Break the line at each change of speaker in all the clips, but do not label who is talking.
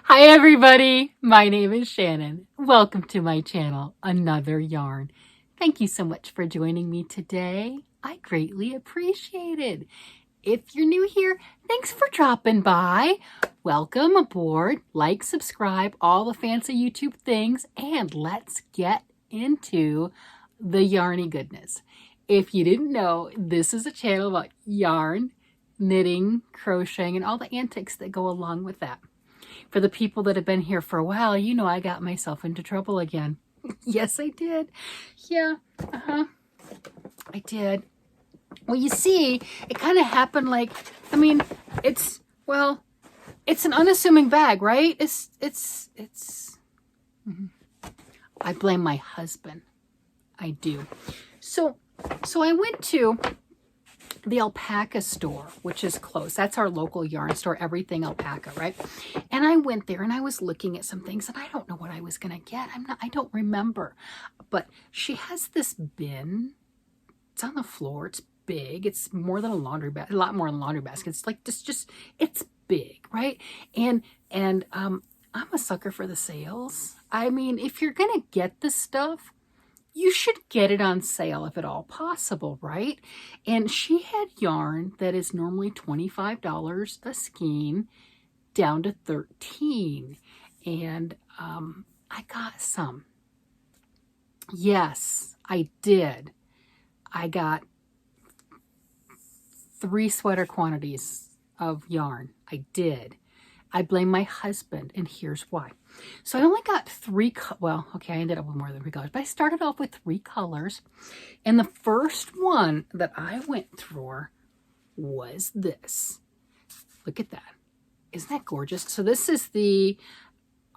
Hi everybody, my name is Shannon. Welcome to my channel, Another Yarn. Thank you so much for joining me today. I greatly appreciate it. If you're new here, thanks for dropping by. Welcome aboard, like, subscribe, all the fancy YouTube things, and let's get into the yarny goodness. If you didn't know, this is a channel about yarn, knitting, crocheting, and all the antics that go along with that. For the people that have been here for a while, you know I got myself into trouble again. Yes, I did. Yeah, I did. Well, you see, it kind of happened like, it's an unassuming bag, right? I blame my husband. I do. So I went to the alpaca store, which is close. That's our local yarn store, everything alpaca, right? And I went there and I was looking at some things and I don't know what I was going to get. I don't remember, but she has this bin. It's on the floor. It's big. It's more than a laundry basket, a lot more than a laundry basket. It's like this, it's big, right? And I'm a sucker for the sales. I mean, if you're going to get this stuff, you should get it on sale if at all possible, right? And she had yarn that is normally $25 a skein down to $13. And I got some. Yes, I did. I got 3 sweater quantities of yarn. I did. I blame my husband, and here's why. So I only got 3, well, okay, I ended up with more than 3 colors, but I started off with 3 colors. And the first one that I went through was this. Look at that. Isn't that gorgeous? So this is the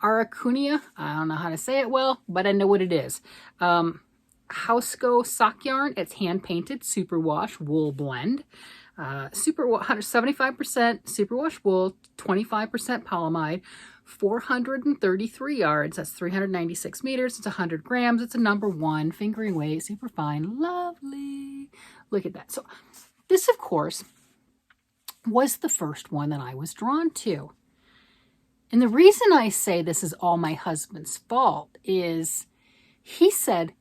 Aracunia. I don't know how to say it well, but I know what it is. Houseco sock yarn. It's hand-painted superwash wool blend. 75% superwash wool, 25% polyamide, 433 yards. That's 396 meters. It's 100 grams. It's a number 1 fingering weight, super fine, lovely. Look at that. So this, of course, was the first one that I was drawn to. And the reason I say this is all my husband's fault is he said,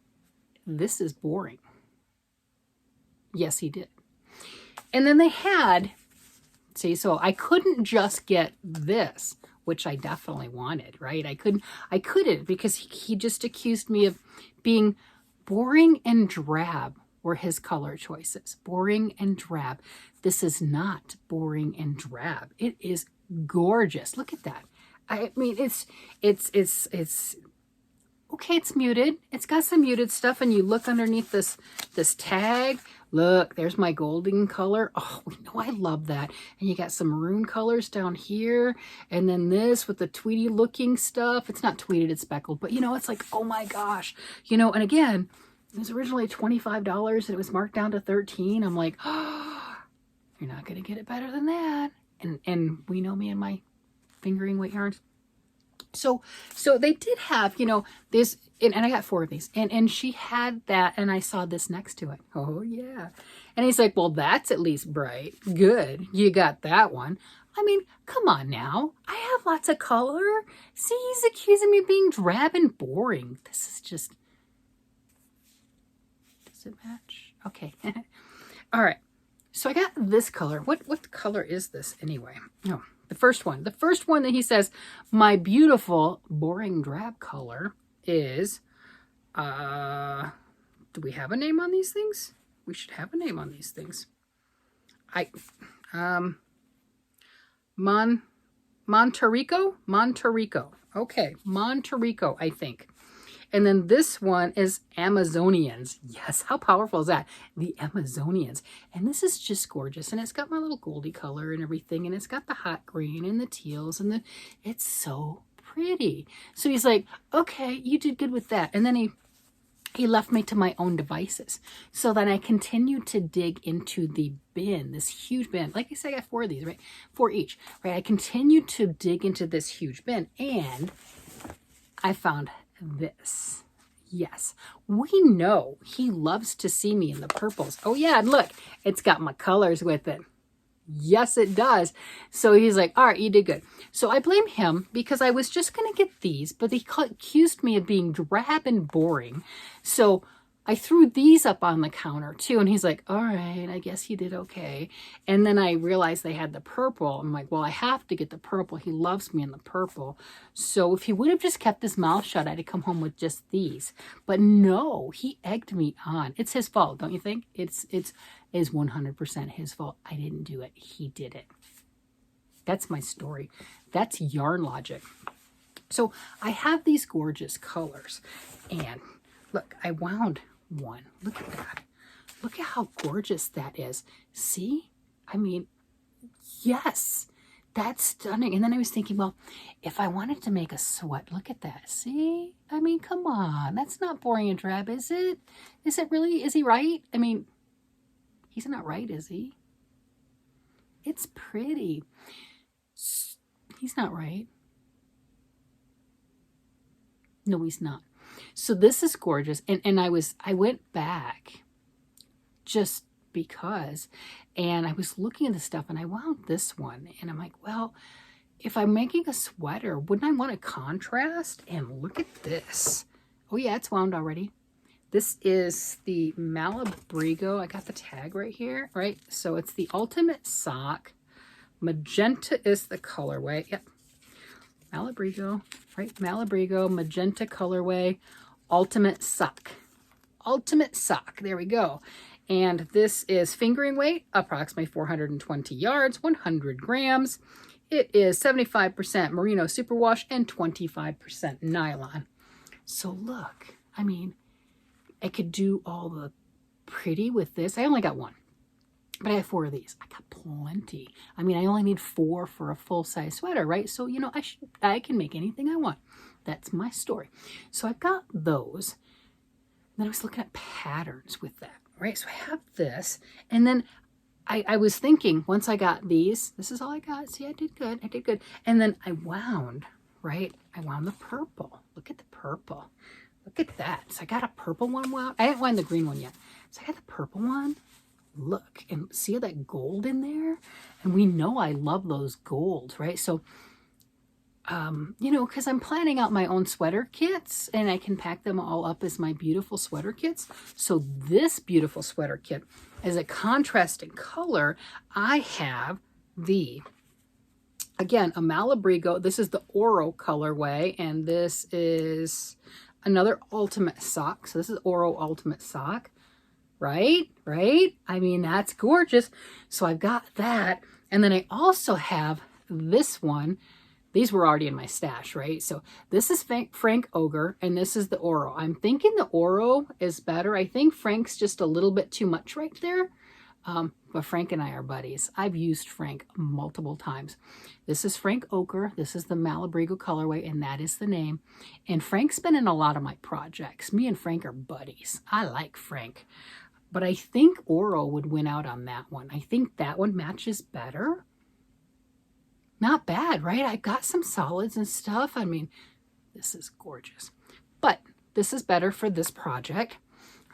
this is boring. Yes, he did. And then they had, see, so I couldn't just get this, which I definitely wanted, right? I couldn't because he just accused me of being boring and drab were his color choices. Boring and drab. This is not boring and drab. It is gorgeous. Look at that. I mean, it's okay, it's muted. It's got some muted stuff, and you look underneath this tag. Look, there's my golden color. Oh, we know I love that. And you got some maroon colors down here, and then this with the tweedy looking stuff. It's not tweeted, it's speckled, but you know, it's like, oh my gosh, you know. And again, it was originally $25, and it was marked down to $13. I'm like, oh, you're not gonna get it better than that. And we know me and my fingering weight yarns. So they did have, you know, this, and I got 4 of these, and she had that, and I saw this next to it. Oh yeah. And he's like, well, that's at least bright. Good. You got that one. I mean, come on now. I have lots of color. See, he's accusing me of being drab and boring. This is just, does it match? Okay. All right. So I got this color. What color is this anyway? Oh. The first one that he says, my beautiful boring drab color is, do we have a name on these things? We should have a name on these things. Monterico. Okay, Monterico, I think. And then this one is Amazonians. Yes, how powerful is that? The Amazonians. And this is just gorgeous. And it's got my little goldie color and everything. And it's got the hot green and the teals. And it's so pretty. So he's like, okay, you did good with that. And then he left me to my own devices. So then I continued to dig into the bin, this huge bin. Like I said, I got 4 of these, right? 4 each, right? I continued to dig into this huge bin. And I found this. Yes, we know he loves to see me in the purples. Oh yeah, and look, it's got my colors with it. Yes, it does. So he's like, all right, you did good. So I blame him because I was just going to get these, but he accused me of being drab and boring. So I threw these up on the counter too. And he's like, all right, I guess you did okay. And then I realized they had the purple. I'm like, well, I have to get the purple. He loves me in the purple. So if he would have just kept his mouth shut, I'd have come home with just these. But no, he egged me on. It's his fault, don't you think? It's 100% his fault. I didn't do it. He did it. That's my story. That's yarn logic. So I have these gorgeous colors. And look, I wound one. Look at that. Look at how gorgeous that is. See? I mean, yes, that's stunning. And then I was thinking, well, if I wanted to make a sweat, look at that. See? I mean, come on. That's not boring and drab, is it? Is it really? Is he right? I mean, he's not right, is he? It's pretty. He's not right. No, he's not. So this is gorgeous. And I went back just because, and I was looking at the stuff and I wound this one and I'm like, well, if I'm making a sweater, wouldn't I want a contrast? And look at this. Oh yeah, it's wound already. This is the Malabrigo. I got the tag right here, right? So it's the Ultimate Sock. Magenta is the colorway. Yep. Malabrigo, right? Malabrigo, magenta colorway, Ultimate Sock. Ultimate Sock. There we go. And this is fingering weight, approximately 420 yards, 100 grams. It is 75% merino superwash and 25% nylon. So look, I mean, I could do all the pretty with this. I only got one, but I have 4 of these. I got plenty. I mean, I only need 4 for a full-size sweater, right? So, you know, I can make anything I want. That's my story. So I've got those. Then I was looking at patterns with that, right? So I have this. And then I was thinking, once I got these, this is all I got. See, I did good. I did good. And then I wound, right? I wound the purple. Look at the purple. Look at that. So I got a purple one wound. I didn't wind the green one yet. So I got the purple one. Look, and see that gold in there? And we know I love those golds, right? So, you know, because I'm planning out my own sweater kits and I can pack them all up as my beautiful sweater kits. So this beautiful sweater kit is a contrasting color. I have again, a Malabrigo. This is the Oro colorway, and this is another Ultimate Sock. So this is Oro Ultimate Sock. Right? Right? I mean, that's gorgeous. So I've got that. And then I also have this one. These were already in my stash, right? So this is Frank Ogre, and this is the Oro. I'm thinking the Oro is better. I think Frank's just a little bit too much right there. But Frank and I are buddies. I've used Frank multiple times. This is Frank Ochre. This is the Malabrigo colorway, and that is the name. And Frank's been in a lot of my projects. Me and Frank are buddies. I like Frank. But I think Oro would win out on that one. I think that one matches better. Not bad, right? I got some solids and stuff. I mean, this is gorgeous. But this is better for this project.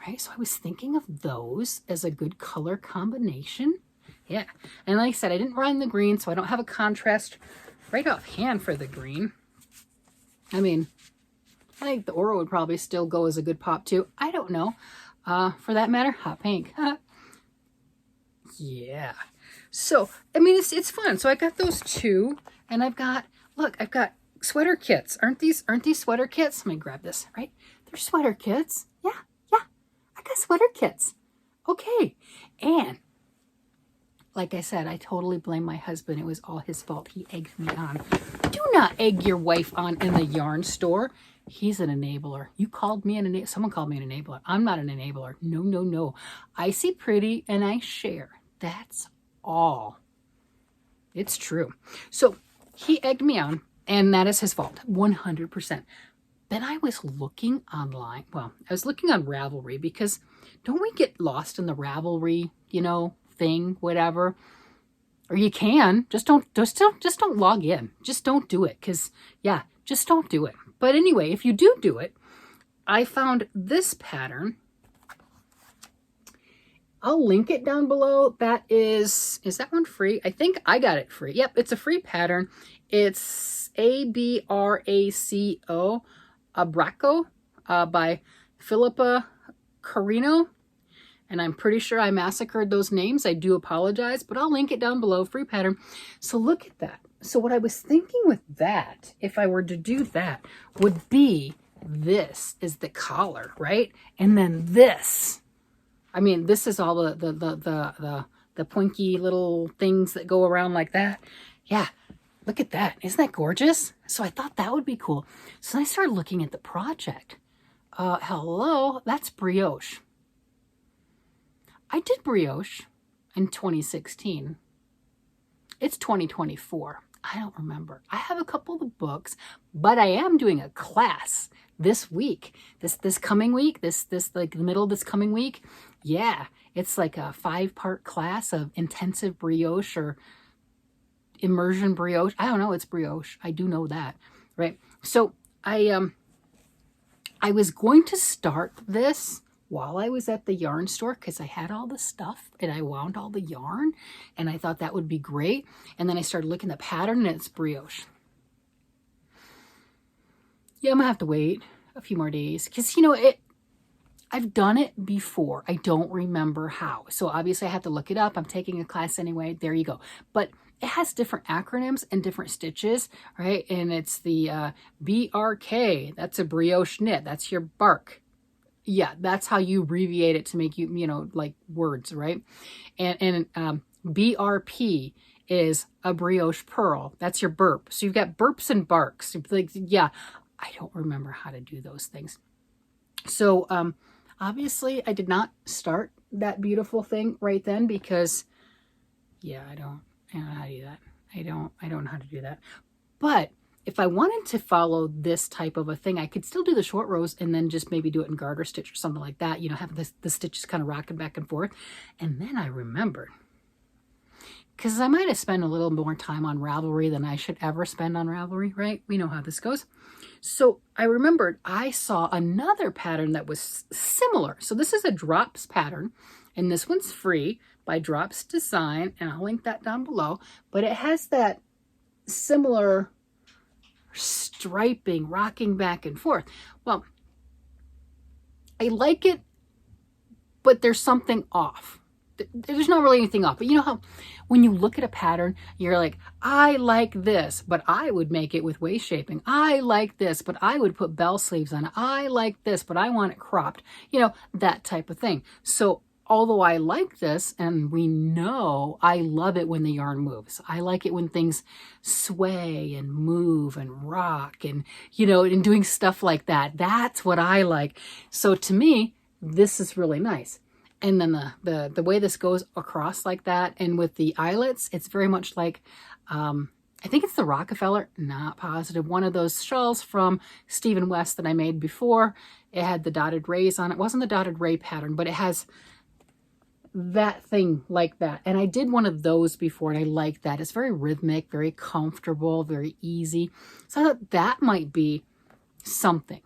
Right, so I was thinking of those as a good color combination. Yeah, and like I said, I didn't run the green, so I don't have a contrast right offhand for the green. I mean, I think the Oro would probably still go as a good pop too. I don't know. For that matter, hot pink. Yeah. So, I mean, it's fun. So I got those 2, and I've got, look, I've got sweater kits. Aren't these sweater kits? Let me grab this, right? They're sweater kits. Yeah. I got sweater kits. Okay. And like I said, I totally blame my husband. It was all his fault. He egged me on. Do not egg your wife on in the yarn store. He's an enabler. You called me an enabler. Someone called me an enabler. I'm not an enabler. No, no, no. I see pretty and I share. That's all. It's true. So he egged me on, and that is his fault. 100%. Then I was looking online. Well, I was looking on Ravelry, because don't we get lost in the Ravelry, you know, thing, whatever? Or you can, just don't log in. Just don't do it, because yeah, just don't do it. But anyway, if you do it, I found this pattern I'll link it down below. That is that one free? I think I got it free. Yep, it's a free pattern. It's Abraco, Abraco, by Philippa Carino. And I'm pretty sure I massacred those names. I do apologize, but I'll link it down below, free pattern. So look at that. So what I was thinking with that, if I were to do that, would be this is the collar, right? And then this. I mean, this is all the pointy little things that go around like that. Yeah, look at that. Isn't that gorgeous? So I thought that would be cool. So I started looking at the project. Hello, that's brioche. I did brioche in 2016. It's 2024. I don't remember. I have a couple of the books, but I am doing a class this week. This coming week, this like the middle of this coming week. Yeah, it's like a 5-part class of intensive brioche or immersion brioche. I don't know, it's brioche. I do know that, right? So I was going to start this while I was at the yarn store because I had all the stuff and I wound all the yarn and I thought that would be great. And then I started looking at the pattern and it's brioche. Yeah, I'm gonna have to wait a few more days because, you know, I've done it before. I don't remember how. So obviously I have to look it up. I'm taking a class anyway. There you go. But it has different acronyms and different stitches, right? And it's the BRK. That's a brioche knit. That's your bark. Yeah, that's how you abbreviate it to make you know, like words, right? And BRP is a brioche purl. That's your burp. So you've got burps and barks. Like, yeah, I don't remember how to do those things. So obviously I did not start that beautiful thing right then because, yeah, I don't know how to do that. I don't know how to do that. But if I wanted to follow this type of a thing, I could still do the short rows and then just maybe do it in garter stitch or something like that. You know, have the stitches kind of rocking back and forth. And then I remembered, because I might have spent a little more time on Ravelry than I should ever spend on Ravelry, right? We know how this goes. So I remembered I saw another pattern that was similar. So this is a drops pattern, and this one's free by Drops Design, and I'll link that down below. But it has that similar striping, rocking back and forth. Well, I like it, but there's something off. There's not really anything off, but you know how when you look at a pattern, you're like, I like this, but I would make it with waist shaping. I like this, but I would put bell sleeves on it. I like this, but I want it cropped. You know, that type of thing. So although I like this, and we know I love it when the yarn moves. I like it when things sway and move and rock and, you know, and doing stuff like that. That's what I like. So to me, this is really nice. And then the way this goes across like that, and with the eyelets, it's very much like, I think it's the Rockefeller, not positive, one of those shawls from Stephen West that I made before. It had the dotted rays on it. It wasn't the dotted ray pattern, but it has that thing like that. And I did one of those before, and I like that. It's very rhythmic, very comfortable, very easy. So I thought that might be something.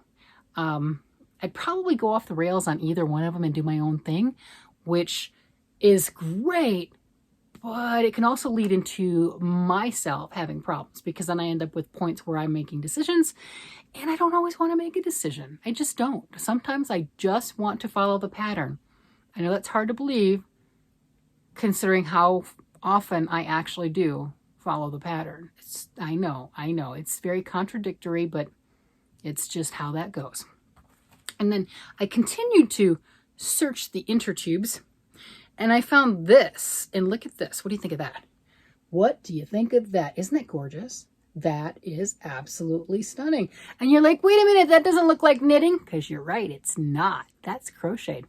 I'd probably go off the rails on either one of them and do my own thing, which is great, but it can also lead into myself having problems, because then I end up with points where I'm making decisions and I don't always want to make a decision. I just don't. Sometimes I just want to follow the pattern. I know that's hard to believe considering how often I actually do follow the pattern. I know. It's very contradictory, but it's just how that goes. And then I continued to search the intertubes, and I found this. And look at this. What do you think of that? What do you think of that? Isn't that gorgeous? That is absolutely stunning. And you're like, wait a minute, that doesn't look like knitting. Because you're right, it's not. That's crocheted.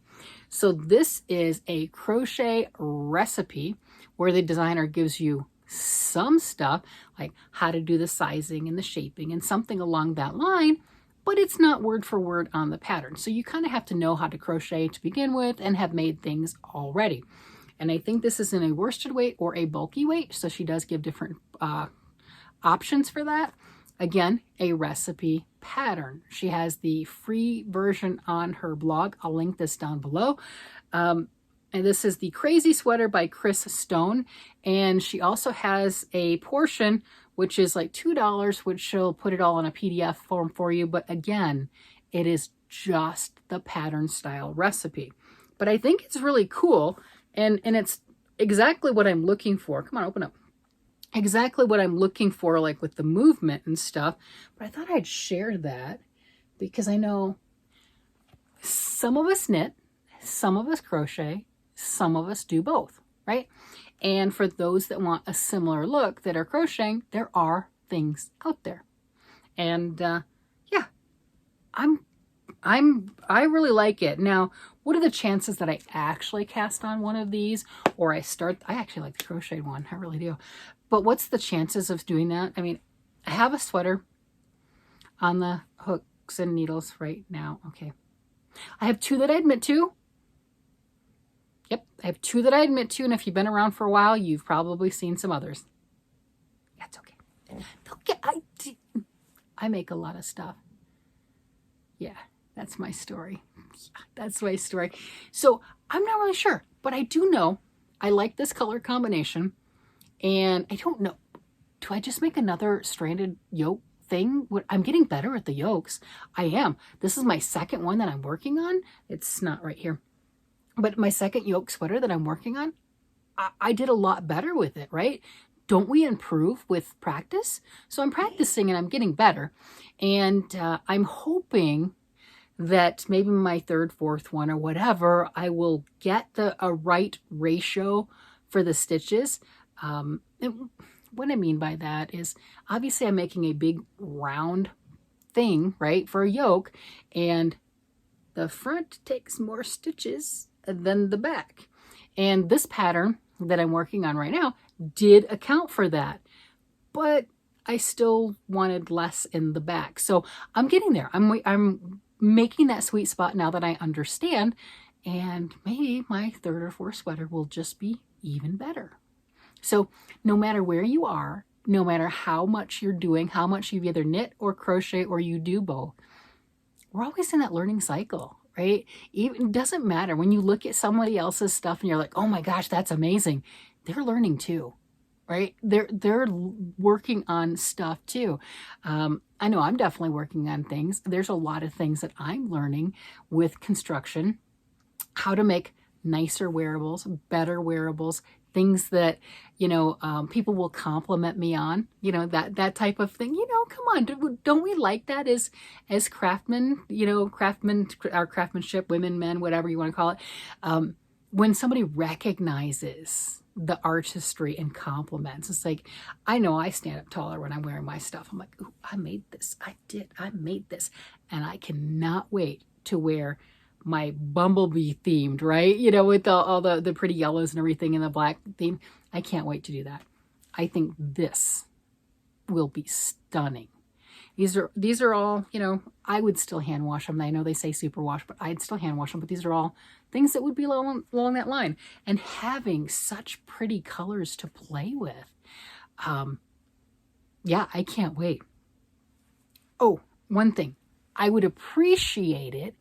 So this is a crochet recipe where the designer gives you some stuff, like how to do the sizing and the shaping and something along that line, but it's not word for word on the pattern. So you kind of have to know how to crochet to begin with and have made things already. And I think this is in a worsted weight or a bulky weight. So she does give different options for that. Again, a recipe pattern. She has the free version on her blog. I'll link this down below. And this is the Crazy Sweater by Chris Stone. And she also has a portion, which is like $2, which she'll put it all in a PDF form for you. But again, it is just the pattern style recipe. But I think it's really cool. And it's exactly what I'm looking for. Come on, open up. Exactly what I'm looking for, like with the movement and stuff. But I thought I'd share that because I know some of us knit, some of us crochet, some of us do both, right? And for those that want a similar look that are crocheting, there are things out there. And yeah, I really like it. Now, what are the chances that I actually cast on one of these or I actually like the crocheted one. I really do. But what's the chances of doing that? I mean, I have a sweater on the hooks and needles right now. Okay. I have 2 that I admit to. Yep, I have 2 that I admit to, and if you've been around for a while, you've probably seen some others. That's okay. I make a lot of stuff. Yeah, that's my story. Yeah, that's my story. So I'm not really sure, but I do know I like this color combination, and I don't know. Do I just make another stranded yoke thing? I'm getting better at the yokes. I am. This is my second one that I'm working on. It's not right here. But my second yoke sweater that I'm working on, I did a lot better with it, right? Don't we improve with practice? So I'm practicing and I'm getting better. And I'm hoping that maybe my 3rd, 4th one or whatever, I will get a right ratio for the stitches. What I mean by that is obviously I'm making a big round thing, right, for a yoke. And the front takes more stitches than the back. And this pattern that I'm working on right now did account for that. But I still wanted less in the back. So I'm getting there. I'm making that sweet spot now that I understand. And maybe my 3rd or 4th sweater will just be even better. So no matter where you are, no matter how much you're doing, how much you've either knit or crochet or you do both, we're always in that learning cycle. Right? It doesn't matter when you look at somebody else's stuff and you're like, oh my gosh, that's amazing. They're learning too, right? They're working on stuff too. I know I'm definitely working on things. There's a lot of things that I'm learning with construction, how to make nicer wearables, better wearables, things that, people will compliment me on, that type of thing. Come on, don't we like that as craftsmen, our craftsmanship, women, men, whatever you want to call it. When somebody recognizes the artistry and compliments, it's like, I know I stand up taller when I'm wearing my stuff. I'm like, ooh, I made this. I made this. And I cannot wait to wear my bumblebee themed, right? With all the pretty yellows and everything in the black theme. I can't wait to do that. I think this will be stunning. These are all, I would still hand wash them. I know they say super wash, but I'd still hand wash them. But these are all things that would be along that line. And having such pretty colors to play with. Yeah, I can't wait. Oh, one thing. I would appreciate it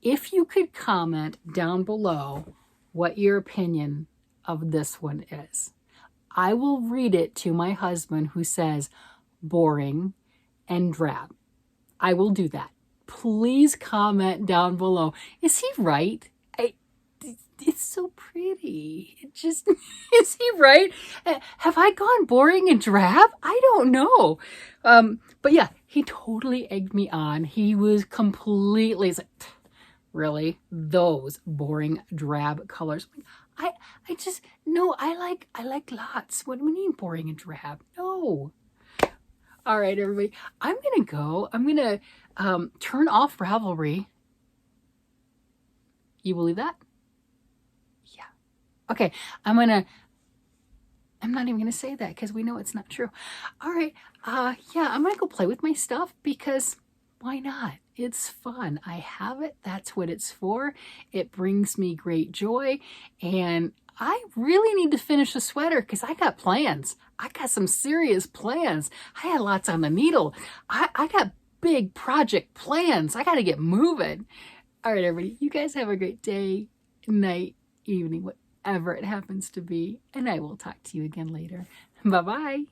if you could comment down below what your opinion of this one is. I will read it to my husband who says boring and drab. I will do that. Please comment down below. Is he right? It's so pretty. It just, is he right? Have I gone boring and drab? I don't know. But yeah, he totally egged me on. He was completely, he's like, really? Those boring drab colors? I just, no, I like lots. What do you mean boring and drab? No. All right, everybody. I'm going to go. I'm going to turn off Ravelry. You believe that? Yeah. Okay. I'm not even going to say that because we know it's not true. All right. Yeah, I'm going to go play with my stuff because why not? It's fun. I have it. That's what it's for. It brings me great joy. And I really need to finish the sweater because I got plans. I got some serious plans. I had lots on the needle. I got big project plans. I got to get moving. All right, everybody. You guys have a great day, night, evening, whatever it happens to be. And I will talk to you again later. Bye-bye.